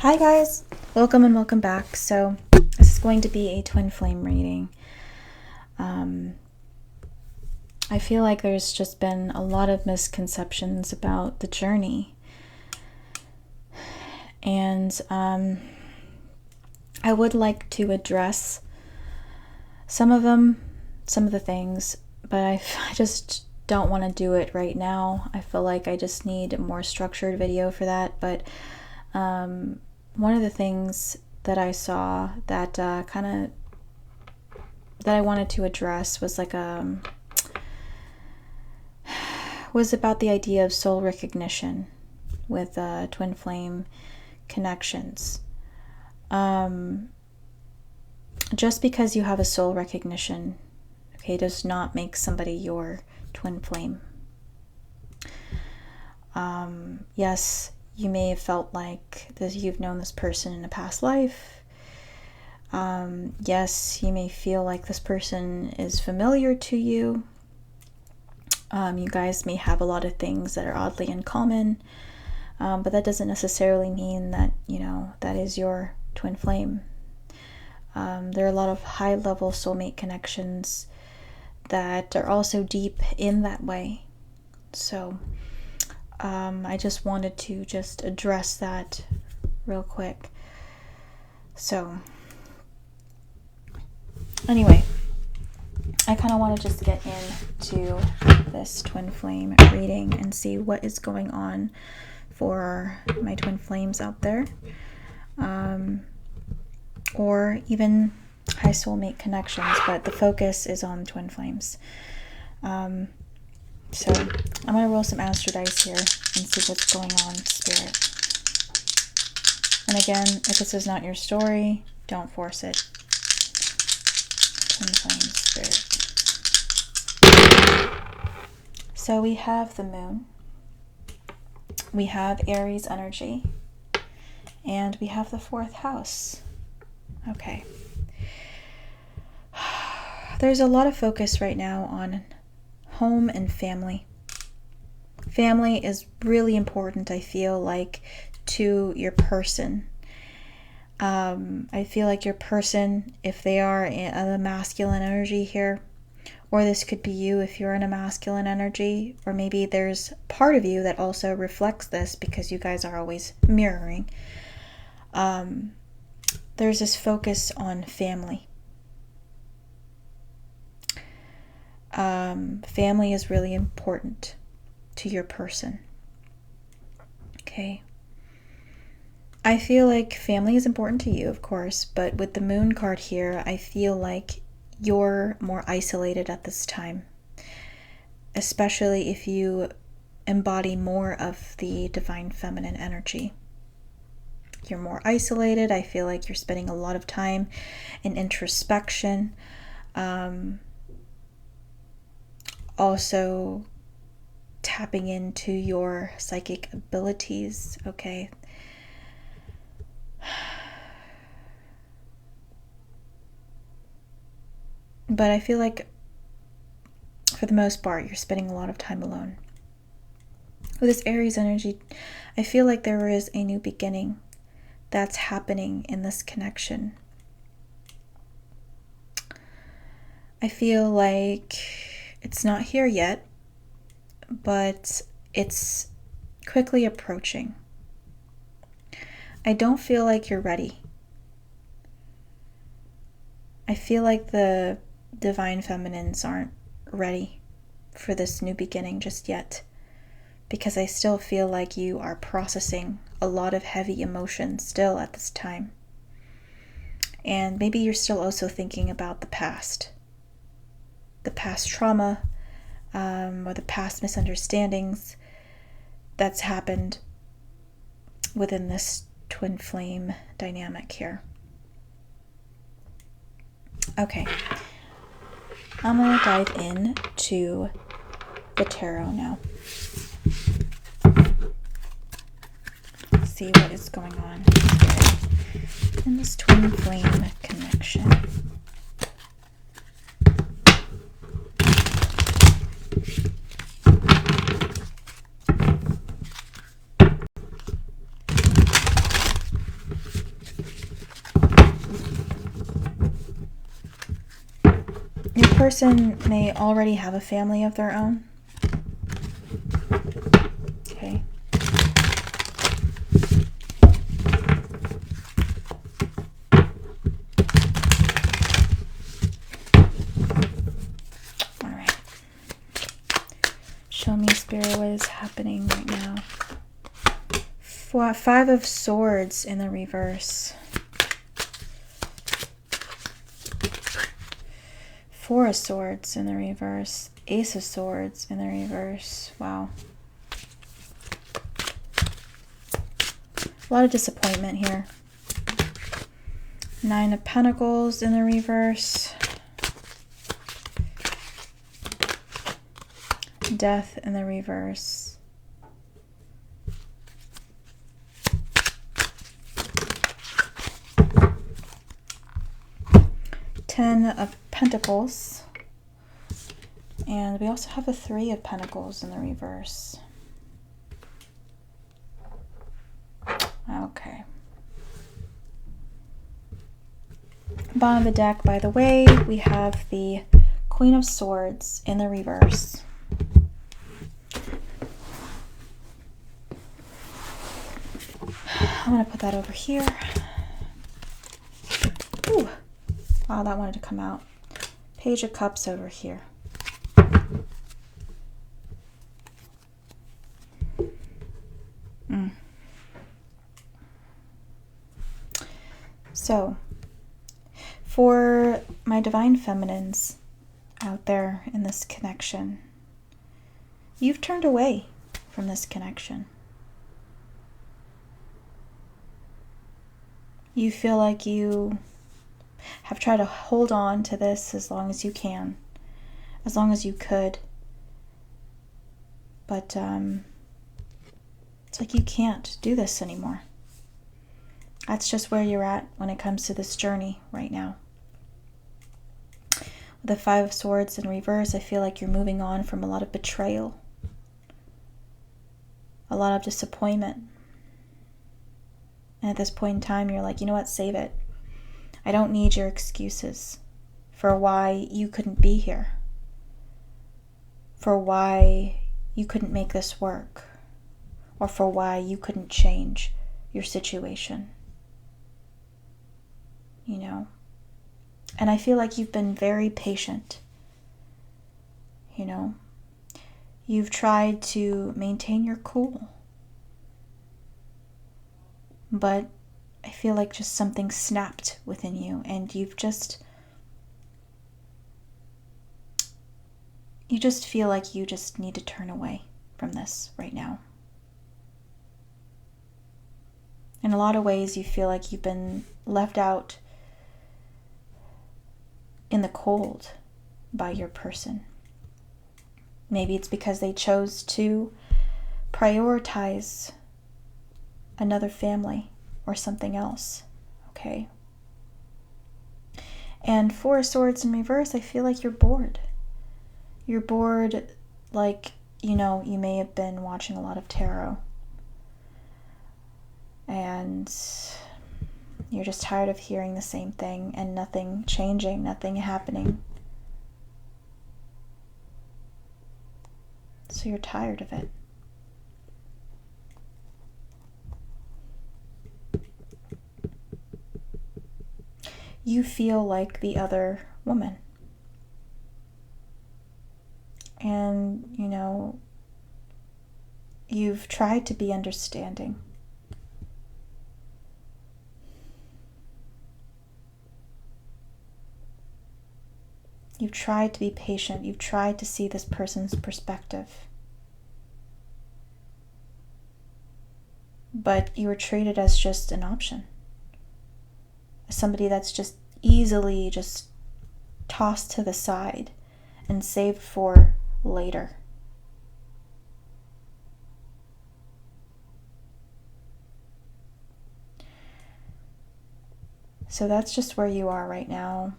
Hi guys, welcome and welcome back. So this is going to be a twin flame reading. I feel like there's just been a lot of misconceptions about the journey, and I would like to address some of the things, but I just don't want to do it right now. I feel like I just need a more structured video for that. But one of the things that I saw that that I wanted to address was was about the idea of soul recognition with twin flame connections. Just because you have a soul recognition, okay, does not make somebody your twin flame. Yes, you may have felt like that you've known this person in a past life. Yes, you may feel like this person is familiar to you. You guys may have a lot of things that are oddly in common, but that doesn't necessarily mean that, that is your twin flame. There are a lot of high-level soulmate connections that are also deep in that way. So I just wanted to address that real quick. So anyway, I kind of want to just get into this twin flame reading and see what is going on for my twin flames out there, or even high soulmate connections, but the focus is on twin flames. So I'm going to roll some astro dice here and see what's going on, Spirit. And again, if this is not your story, don't force it. Twin flame, Spirit. So we have the moon, we have Aries energy, and we have the 4th house. Okay. There's a lot of focus right now on home and family. Family is really important, I feel like, to your person. I feel like your person, if they are in a masculine energy here, or this could be you if you're in a masculine energy, or maybe there's part of you that also reflects this because you guys are always mirroring. There's this focus on family. Family is really important to your person. Okay. I feel like family is important to you, of course, but with the moon card here, I feel like you're more isolated at this time, especially if you embody more of the divine feminine energy. You're more isolated. I feel like you're spending a lot of time in introspection. Also tapping into your psychic abilities, okay? But I feel like for the most part, you're spending a lot of time alone. With this Aries energy, I feel like there is a new beginning that's happening in this connection. I feel like it's not here yet, but it's quickly approaching. I don't feel like you're ready. I feel like the divine feminines aren't ready for this new beginning just yet, because I still feel like you are processing a lot of heavy emotions still at this time. And maybe you're still also thinking about the past trauma, or the past misunderstandings that's happened within this twin flame dynamic here. Okay, I'm going to dive into the tarot now. See what is going on in this twin flame connection. person may already have a family of their own. Okay. All right. Show me, Spirit, what is happening right now. Five of Swords in the reverse. Four of Swords in the reverse. Ace of Swords in the reverse. Wow. A lot of disappointment here. Nine of Pentacles in the reverse. Death in the reverse. Ten of Pentacles. And we also have a Three of Pentacles in the reverse. Okay. Bottom of the deck, by the way, we have the Queen of Swords in the reverse. I'm going to put that over here. Ooh. Wow, that wanted to come out. Page of Cups over here. So, for my divine feminines out there in this connection, you've turned away from this connection. You feel like you have tried to hold on to this as long as you can, as long as you could. But it's like you can't do this anymore. That's just where you're at when it comes to this journey right now. With the Five of Swords in reverse, I feel like you're moving on from a lot of betrayal, a lot of disappointment. And at this point in time, you're like, you know what, save it. I don't need your excuses for why you couldn't be here, for why you couldn't make this work, or for why you couldn't change your situation. You know? And I feel like you've been very patient. You know? You've tried to maintain your cool. But I feel like just something snapped within you, and you just feel like you just need to turn away from this right now. In a lot of ways, you feel like you've been left out in the cold by your person. Maybe it's because they chose to prioritize another family or something else, okay? And Four of Swords in reverse, I feel like you're bored. You're bored, like, you know, you may have been watching a lot of tarot. And you're just tired of hearing the same thing and nothing changing, nothing happening. So you're tired of it. You feel like the other woman. And, you know, you've tried to be understanding. You've tried to be patient. You've tried to see this person's perspective. But you were treated as just an option. As somebody that's just easily just tossed to the side and saved for later. So that's just where you are right now.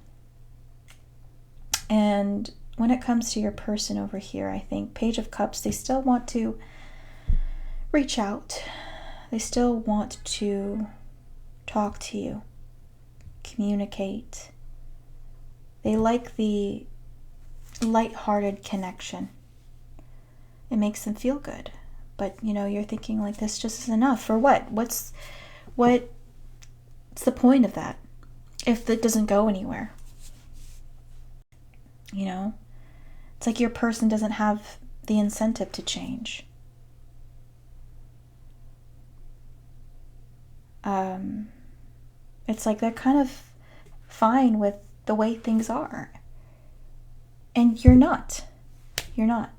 And when it comes to your person over here, I think Page of Cups, they still want to reach out. They still want to talk to you, communicate. They like the light-hearted connection. It makes them feel good. But, you know, you're thinking like, this just is enough. For what? What's the point of that if it doesn't go anywhere? You know? It's like your person doesn't have the incentive to change. It's like they're kind of fine with the way things are. And you're not. You're not.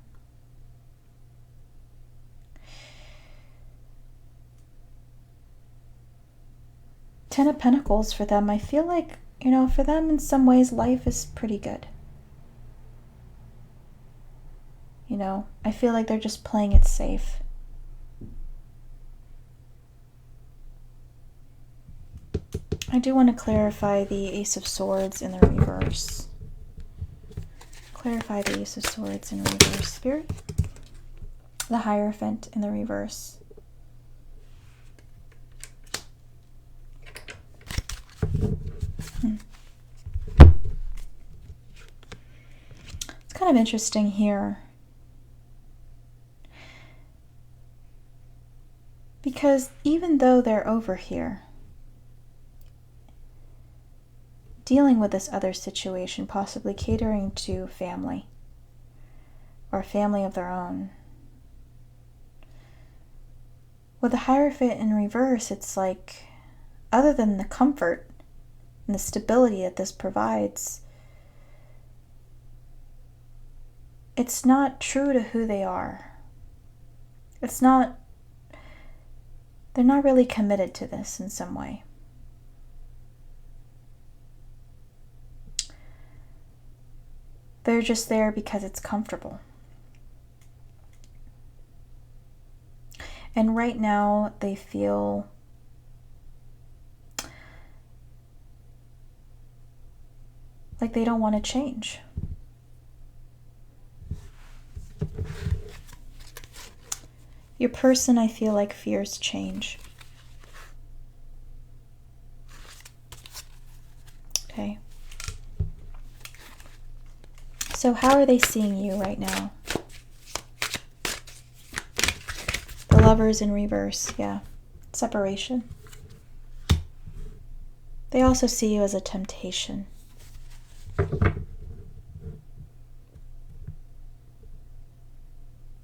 Ten of Pentacles for them. I feel like, you know, for them in some ways life is pretty good. You know, I feel like they're just playing it safe. I do want to clarify the Ace of Swords in the reverse. Clarify the Ace of Swords in reverse. Spirit. The Hierophant in the reverse. It's kind of interesting here. Because even though they're over here, dealing with this other situation, possibly catering to family or a family of their own. With the Hierophant in reverse, it's like, other than the comfort and the stability that this provides, it's not true to who they are. It's not, they're not really committed to this in some way. They're just there because it's comfortable. And right now they feel like they don't want to change. Your person, I feel like, fears change. Okay. So how are they seeing you right now? The Lovers in reverse, yeah. Separation. They also see you as a temptation.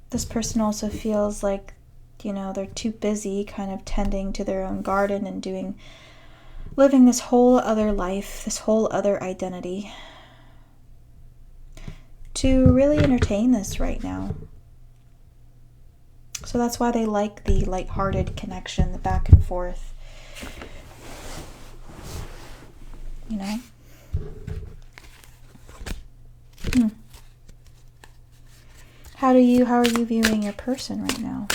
This person also feels like, you know, they're too busy kind of tending to their own garden and living this whole other life, this whole other identity, to really entertain this right now. So that's why they like the lighthearted connection, the back and forth. You know? How are you viewing your person right now?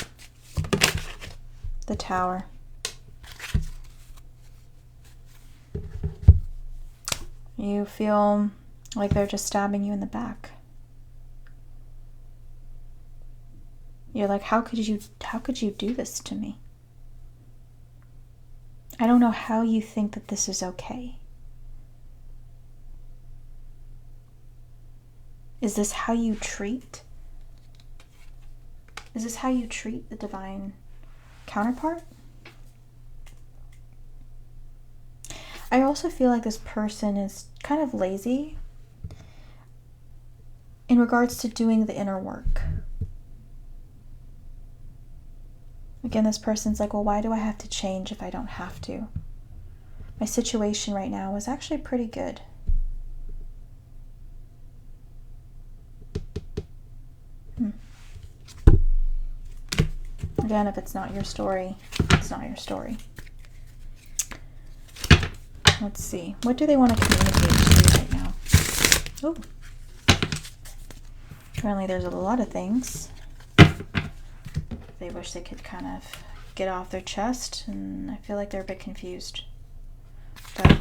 The Tower. You feel like they're just stabbing you in the back. You're like, how could you do this to me? I don't know how you think that this is okay. Is this how you treat? Is this how you treat the divine counterpart? I also feel like this person is kind of lazy in regards to doing the inner work. Again, this person's like, well, why do I have to change if I don't have to? My situation right now is actually pretty good. Again, if it's not your story, it's not your story. Let's see. What do they want to communicate to you right now? Oh. Apparently there's a lot of things they wish they could kind of get off their chest, and I feel like they're a bit confused. But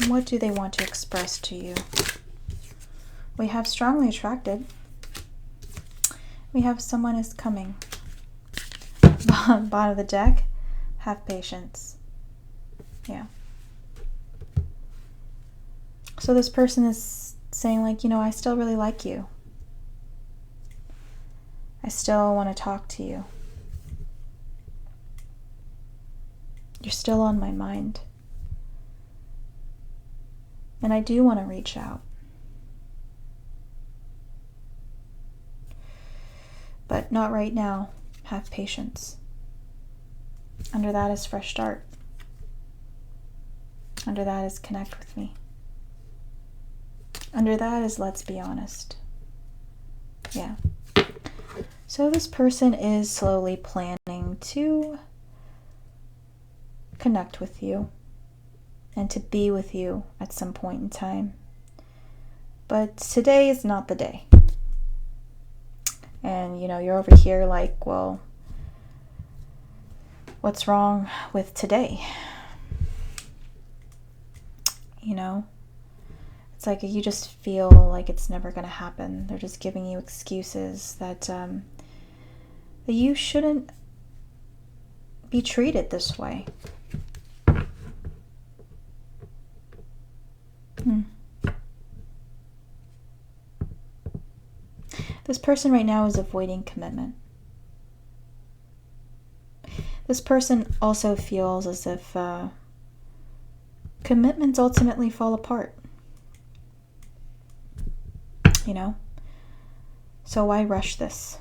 what do they want to express to you? We have strongly attracted. We have someone is coming. Bottom of the deck, have patience. Yeah. So this person is saying like, I still really like you. I still want to talk to you. You're still on my mind. And I do want to reach out. But not right now. Have patience. Under that is fresh start. Under that is connect with me. Under that is let's be honest. Yeah. So this person is slowly planning to connect with you and to be with you at some point in time. But today is not the day. And, you're over here like, well, what's wrong with today? It's like you just feel like it's never going to happen. They're just giving you excuses that you shouldn't be treated this way. This person right now is avoiding commitment. This person also feels as if commitments ultimately fall apart. So why rush this?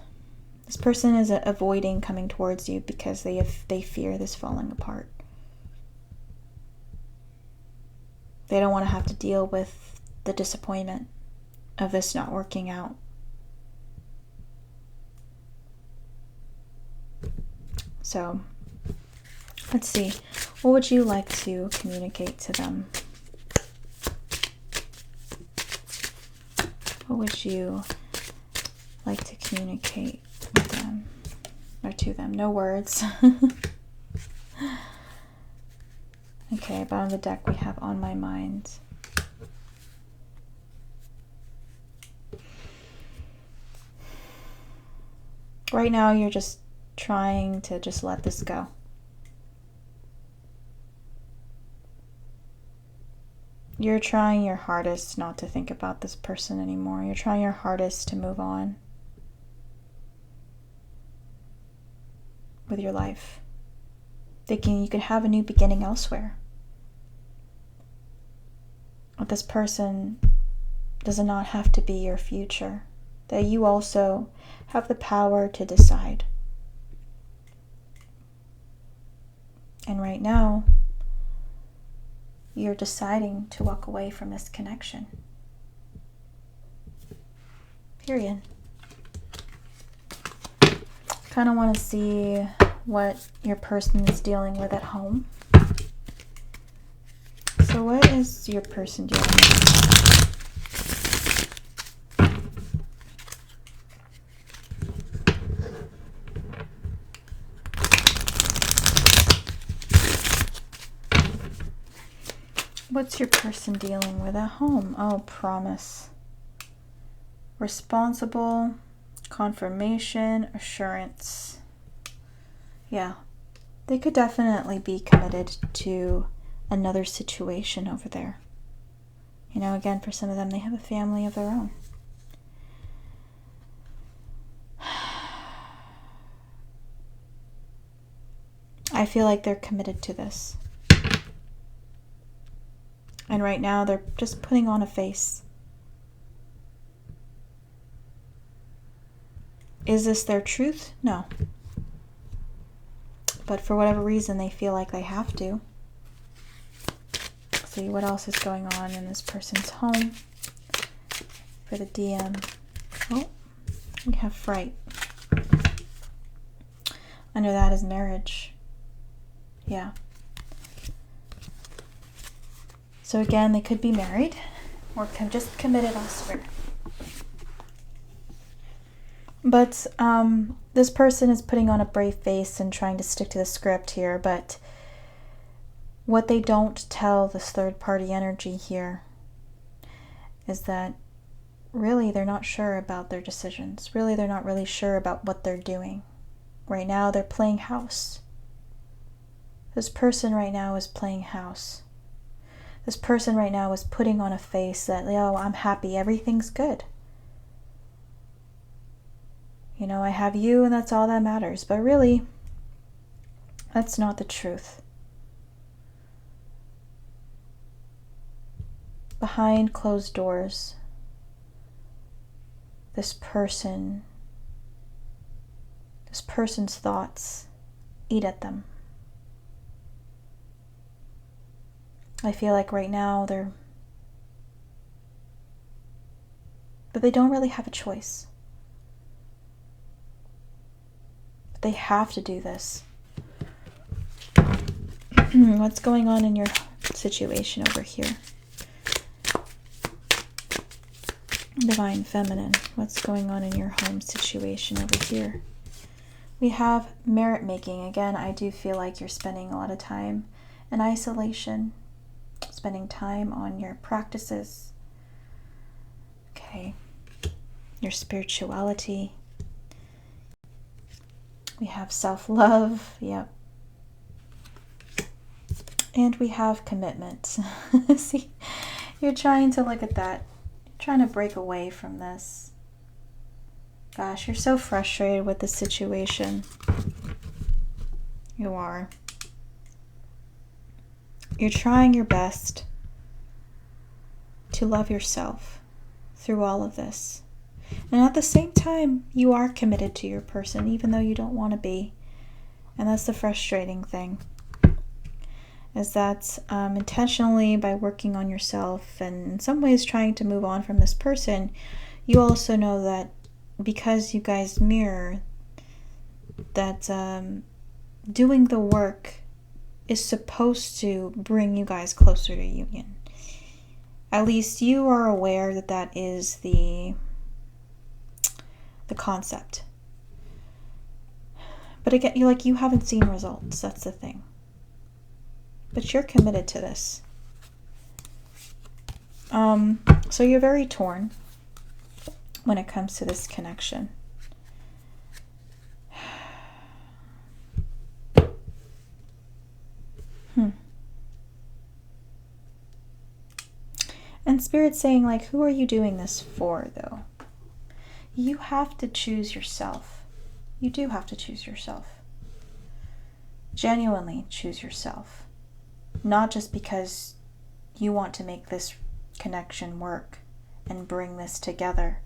This person is avoiding coming towards you because they fear this falling apart. They don't want to have to deal with the disappointment of this not working out. So, let's see. What would you like to communicate to them? What would you like to communicate with them or to them? No words. Okay, bottom of the deck we have on my mind. Right now you're just trying to just let this go. You're trying your hardest not to think about this person anymore. You're trying your hardest to move on with your life, thinking you could have a new beginning elsewhere. But this person does not have to be your future, that you also have the power to decide. And right now, you're deciding to walk away from this connection. Period. Kind of want to see what your person is dealing with at home. So what is your person dealing with? What's your person dealing with at home? Oh, promise. Responsible, confirmation, assurance. Yeah, they could definitely be committed to another situation over there. Again, for some of them, they have a family of their own. I feel like they're committed to this. And right now, they're just putting on a face. Is this their truth? No. But for whatever reason, they feel like they have to. See what else is going on in this person's home for the DM. Oh, we have fright. Under that is marriage. Yeah. So again, they could be married or just committed elsewhere. But this person is putting on a brave face and trying to stick to the script here. But what they don't tell this third party energy here is that really they're not sure about their decisions. Really, they're not really sure about what they're doing. Right now, they're playing house. This person right now is playing house. This person right now is putting on a face that, oh, I'm happy, everything's good. You know, I have you and that's all that matters. But really, that's not the truth. Behind closed doors, this person's thoughts eat at them. I feel like right now but they don't really have a choice. But they have to do this. What's going on in your situation over here? Divine Feminine, what's going on in your home situation over here? We have merit making. Again, I do feel like you're spending a lot of time in isolation, spending time on your practices. Okay. Your spirituality. We have self-love. Yep. And we have commitment. See, you're trying to look at that. You're trying to break away from this. Gosh, you're so frustrated with the situation. You are. You're trying your best to love yourself through all of this. And at the same time, you are committed to your person, even though you don't want to be. And that's the frustrating thing. Is that intentionally, by working on yourself and in some ways trying to move on from this person, you also know that because you guys mirror, that doing the work is supposed to bring you guys closer to union. At least you are aware that that is the concept. But again, you haven't seen results. That's the thing. But you're committed to this. So you're very torn when it comes to this connection. And Spirit's saying, like, who are you doing this for, though? You have to choose yourself. You do have to choose yourself. Genuinely choose yourself. Not just because you want to make this connection work and bring this together,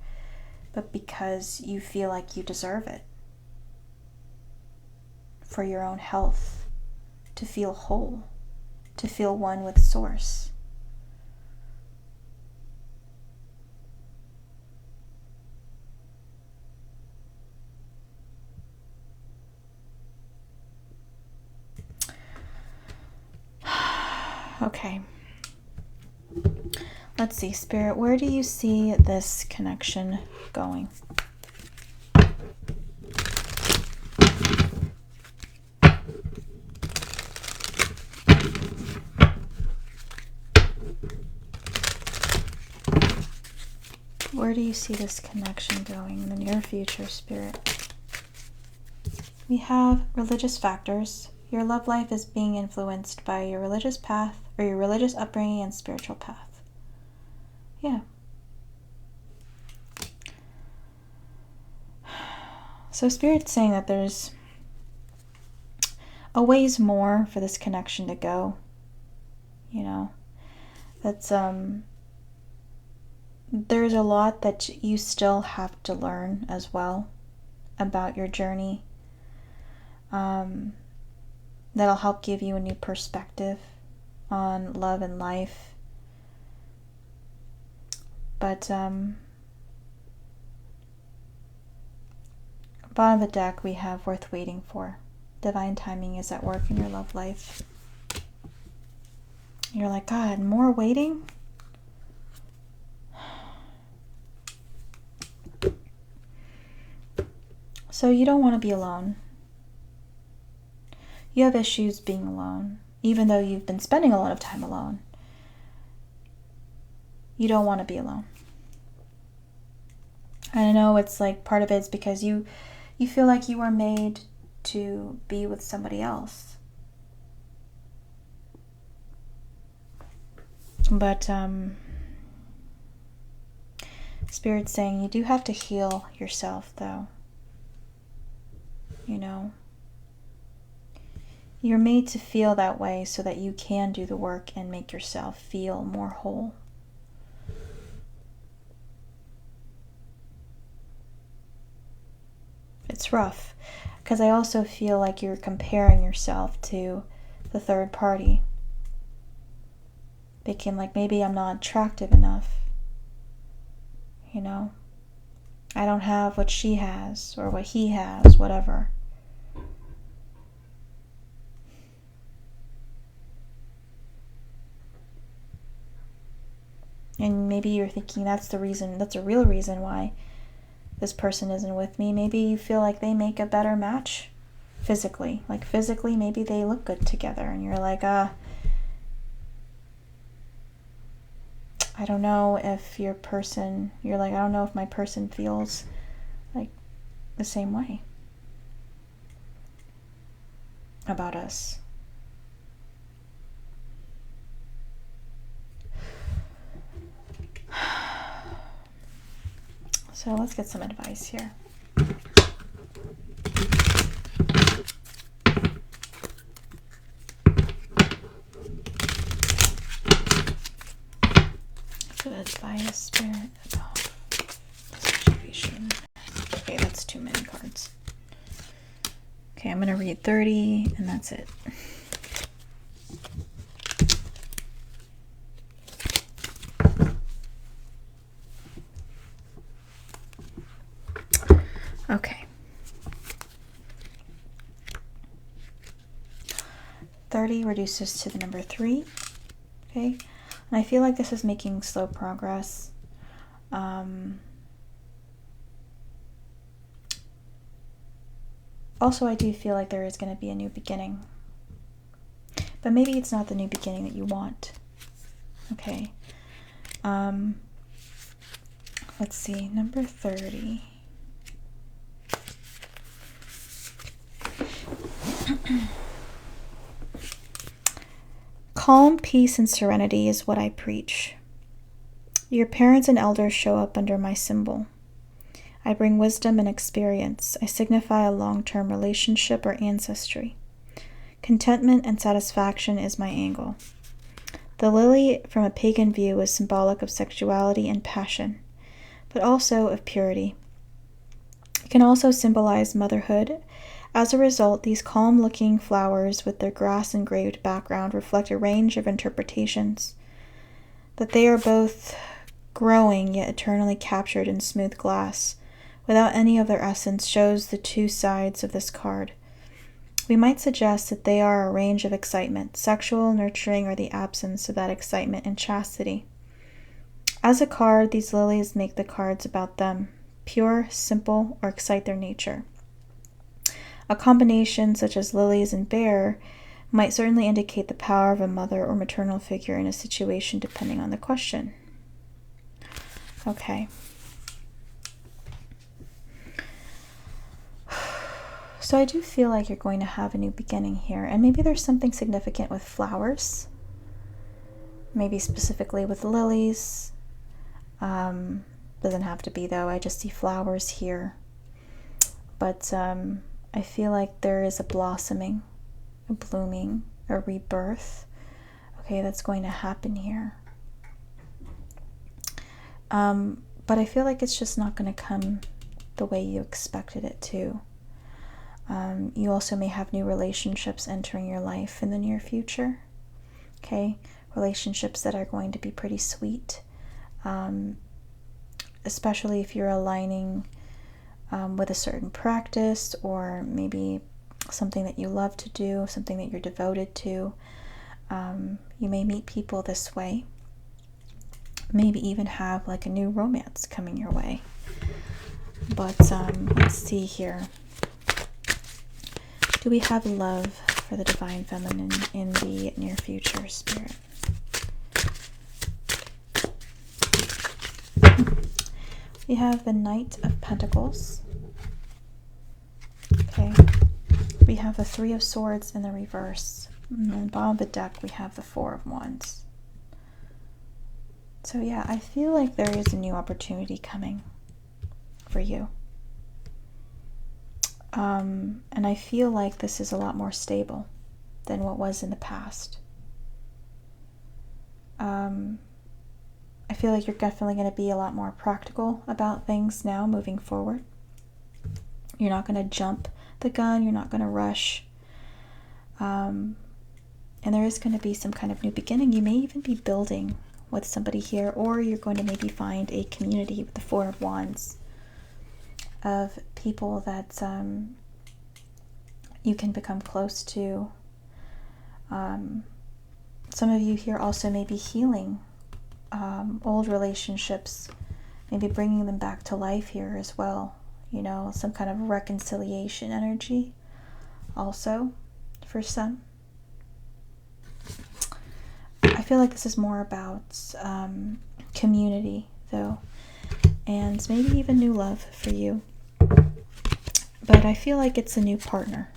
but because you feel like you deserve it. For your own health, to feel whole, to feel one with Source. Okay. Let's see, Spirit, where do you see this connection going? Where do you see this connection going in the near future, Spirit? We have religious factors. Your love life is being influenced by your religious path or your religious upbringing and spiritual path. Yeah. So Spirit's saying that there's a ways more for this connection to go. You know, that's there's a lot that you still have to learn as well about your journey. That'll help give you a new perspective on love and life. But bottom of the deck, we have worth waiting for. Divine timing is at work in your love life. You're like, God, more waiting? So you don't want to be alone. You have issues being alone, even though you've been spending a lot of time alone. You don't want to be alone. And I know it's like part of it's because you feel like you were made to be with somebody else. But Spirit's saying you do have to heal yourself, though. You know, you're made to feel that way so that you can do the work and make yourself feel more whole. It's rough, because I also feel like you're comparing yourself to the third party. Thinking like, maybe I'm not attractive enough. You know, I don't have what she has or what he has, whatever. And maybe you're thinking that's the reason, that's a real reason why this person isn't with me. Maybe you feel like they make a better match physically. Like physically, maybe they look good together. And you're like, I don't know if your person, you're like, I don't know if my person feels like the same way about us. So let's get some advice here. So advice, Spirit, about the situation. Okay, that's too many cards. Okay, I'm going to read 30, and that's it. Okay. 30 reduces to the number 3. Okay. And I feel like this is making slow progress. Also, I do feel like there is going to be a new beginning. But maybe it's not the new beginning that you want. Okay. Let's see. Number 30. Calm, peace, and serenity is what I preach. Your parents and elders show up under my symbol. I bring wisdom and experience. I signify a long-term relationship or ancestry. Contentment and satisfaction is my angle. The lily, from a pagan view, is symbolic of sexuality and passion, but also of purity. It can also symbolize motherhood. As a result, these calm-looking flowers with their grass-engraved background reflect a range of interpretations. That they are both growing yet eternally captured in smooth glass, without any of their essence, shows the two sides of this card. We might suggest that they are a range of excitement, sexual, nurturing, or the absence of that excitement and chastity. As a card, these lilies make the cards about them, pure, simple, or excite their nature. A combination such as lilies and bear might certainly indicate the power of a mother or maternal figure in a situation depending on the question. Okay. So I do feel like you're going to have a new beginning here, and maybe there's something significant with flowers. Maybe specifically with lilies. Doesn't have to be though, I just see flowers here. But I feel like there is a blossoming, a blooming, a rebirth. Okay, that's going to happen here. But I feel like it's just not going to come the way you expected it to. You also may have new relationships entering your life in the near future. Okay, relationships that are going to be pretty sweet, especially if you're aligning with a certain practice, or maybe something that you love to do, something that you're devoted to. You may meet people this way. Maybe even have like a new romance coming your way. But let's see here. Do we have love for the Divine Feminine in the near future, Spirit? We have the Knight of Pentacles. Okay. We have the Three of Swords in the reverse. And on the bottom of the deck, we have the Four of Wands. So yeah, I feel like there is a new opportunity coming for you. And I feel like this is a lot more stable than what was in the past. I feel like you're definitely going to be a lot more practical about things now moving forward. You're not going to jump the gun. You're not going to rush. And there is going to be some kind of new beginning. You may even be building with somebody here, or you're going to maybe find a community with the Four of Wands of people that you can become close to. Some of you here also may be healing old relationships, maybe bringing them back to life here as well. You know, some kind of reconciliation energy also for some. I feel like this is more about community, though, and maybe even new love for you. But I feel like it's a new partner.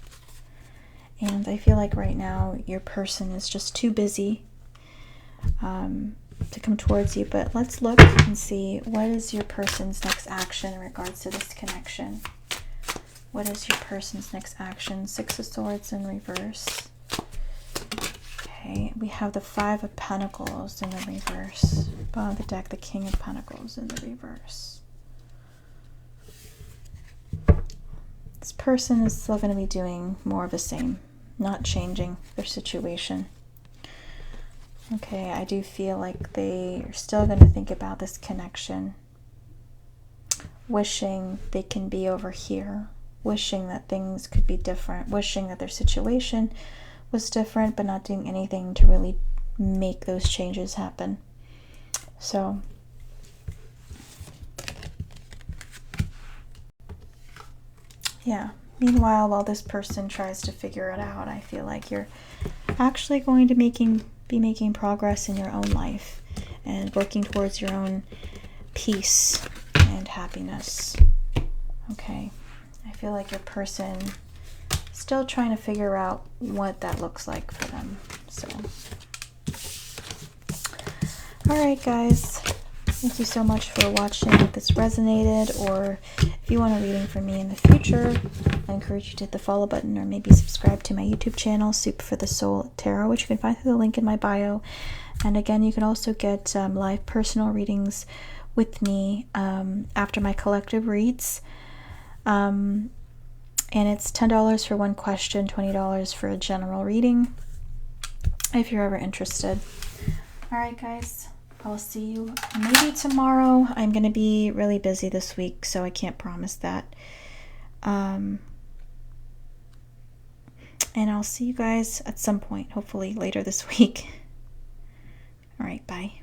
And I feel like right now your person is just too busy to come towards you. But let's look and see, what is your person's next action in regards to this connection? What is your person's next action? Six of Swords in reverse. Okay, we have the Five of Pentacles in the reverse. Bottom of the deck, the King of Pentacles in the reverse. This person is still going to be doing more of the same, not changing their situation. Okay, I do feel like they are still going to think about this connection, wishing they can be over here, wishing that things could be different, wishing that their situation was different, but not doing anything to really make those changes happen. So yeah, meanwhile, while this person tries to figure it out, I feel like you're actually going to be making progress in your own life and working towards your own peace and happiness. Okay, I feel like your person still trying to figure out what that looks like for them. So, all right, guys. Thank you so much for watching. If this resonated, or if you want a reading from me in the future, I encourage you to hit the follow button or maybe subscribe to my YouTube channel, Soup for the Soul Tarot, which you can find through the link in my bio. And again, you can also get live personal readings with me after my collective reads. And it's $10 for one question, $20 for a general reading, if you're ever interested. All right, guys. I'll see you maybe tomorrow. I'm going to be really busy this week, so I can't promise that. And I'll see you guys at some point, hopefully later this week. All right, bye.